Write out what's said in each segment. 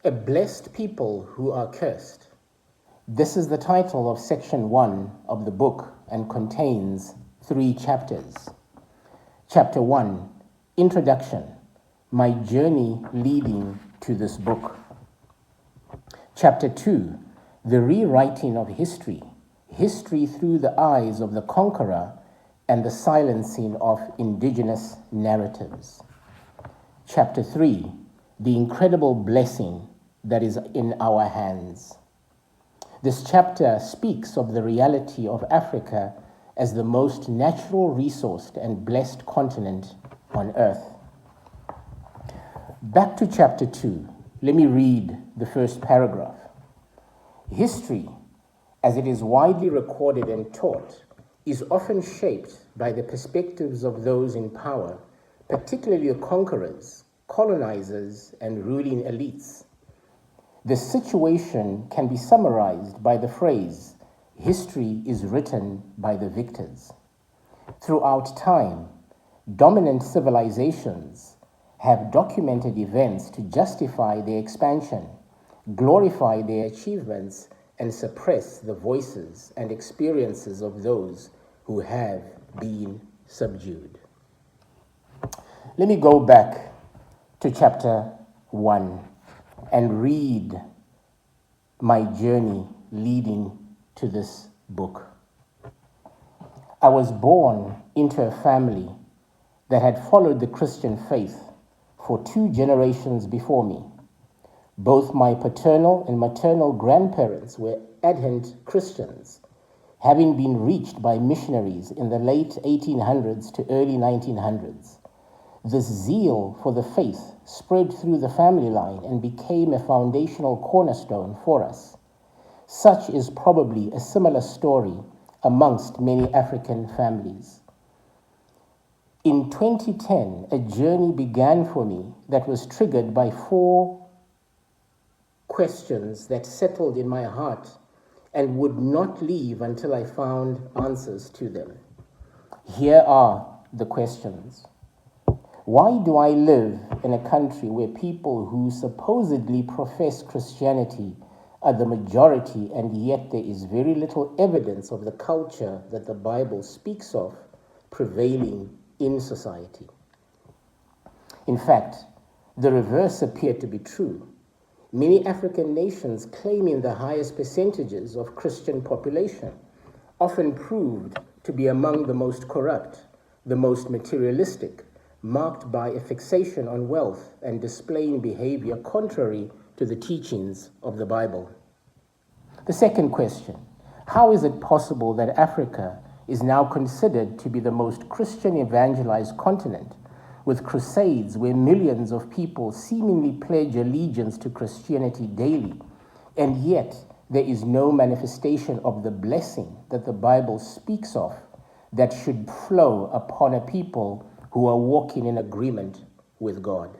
A blessed people who are cursed. This is the title of section 1 of the book and contains 3 chapters. Chapter 1, Introduction, my journey leading to this book. Chapter 2, the rewriting of history, history through the eyes of the conqueror and the silencing of indigenous narratives. Chapter 3, the incredible blessing that is in our hands. This chapter speaks of the reality of Africa as the most natural resourced and blessed continent on earth. Back to chapter 2, let me read the first paragraph. History, as it is widely recorded and taught, is often shaped by the perspectives of those in power, particularly the conquerors, colonizers, and ruling elites. The situation can be summarized by the phrase, history is written by the victors. Throughout time, dominant civilizations have documented events to justify their expansion, glorify their achievements, and suppress the voices and experiences of those who have been subdued. Let me go back to chapter 1 and read my journey leading to this book. I was born into a family that had followed the Christian faith for 2 generations before me. Both my paternal and maternal grandparents were ardent Christians, having been reached by missionaries in the late 1800s to early 1900s. This zeal for the faith spread through the family line and became a foundational cornerstone for us. Such is probably a similar story amongst many African families. In 2010, a journey began for me that was triggered by 4 questions that settled in my heart and would not leave until I found answers to them. Here are the questions. Why do I live in a country where people who supposedly profess Christianity are the majority, and yet there is very little evidence of the culture that the Bible speaks of prevailing in society? In fact, the reverse appeared to be true. Many African nations claiming the highest percentages of Christian population often proved to be among the most corrupt, the most materialistic, marked by a fixation on wealth and displaying behavior contrary to the teachings of the Bible. The second question, how is it possible that Africa is now considered to be the most Christian evangelized continent, with crusades where millions of people seemingly pledge allegiance to Christianity daily, and yet there is no manifestation of the blessing that the Bible speaks of that should flow upon a people who are walking in agreement with God?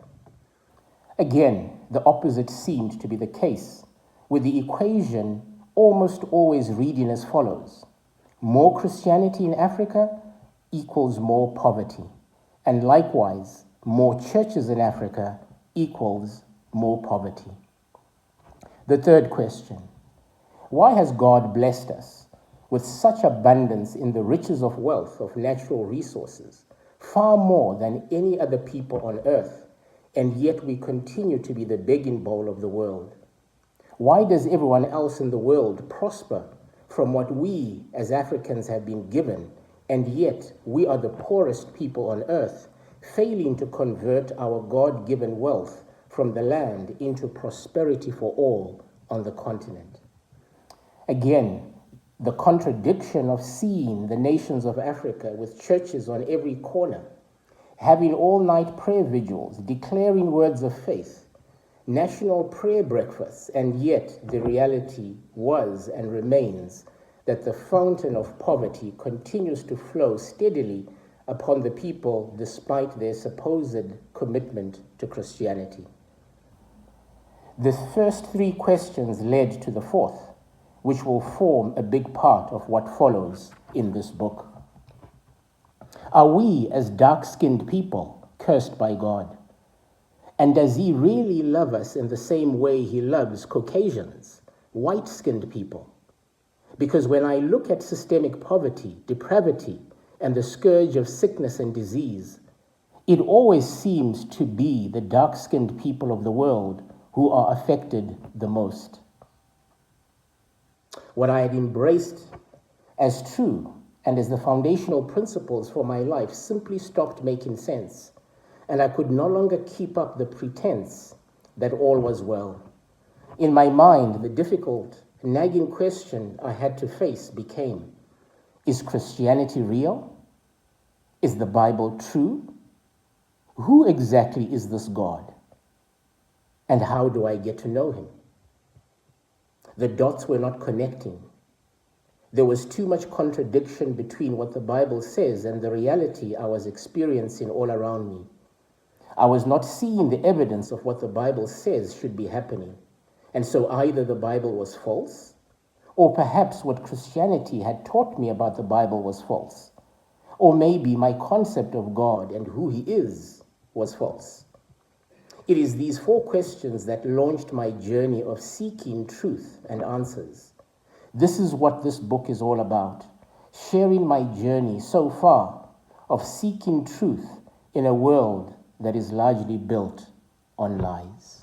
Again, the opposite seemed to be the case, with the equation almost always reading as follows. More Christianity in Africa equals more poverty, and likewise, more churches in Africa equals more poverty. The third question, why has God blessed us with such abundance in the riches of wealth of natural resources, far more than any other people on earth, and yet we continue to be the begging bowl of the world? Why does everyone else in the world prosper from what we as Africans have been given, and yet we are the poorest people on earth, failing to convert our God-given wealth from the land into prosperity for all on the continent? Again, the contradiction of seeing the nations of Africa with churches on every corner, having all-night prayer vigils, declaring words of faith, national prayer breakfasts, and yet the reality was and remains that the fountain of poverty continues to flow steadily upon the people despite their supposed commitment to Christianity. The first 3 questions led to the fourth, which will form a big part of what follows in this book. Are we, as dark-skinned people, cursed by God? And does he really love us in the same way he loves Caucasians, white-skinned people? Because when I look at systemic poverty, depravity, and the scourge of sickness and disease, it always seems to be the dark-skinned people of the world who are affected the most. What I had embraced as true and as the foundational principles for my life simply stopped making sense, and I could no longer keep up the pretense that all was well. In my mind, the difficult, nagging question I had to face became, is Christianity real? Is the Bible true? Who exactly is this God? And how do I get to know him? The dots were not connecting. There was too much contradiction between what the Bible says and the reality I was experiencing all around me. I was not seeing the evidence of what the Bible says should be happening. And so either the Bible was false, or perhaps what Christianity had taught me about the Bible was false. Or maybe my concept of God and who he is was false. It is these four questions that launched my journey of seeking truth and answers. This is what this book is all about, sharing my journey so far of seeking truth in a world that is largely built on lies.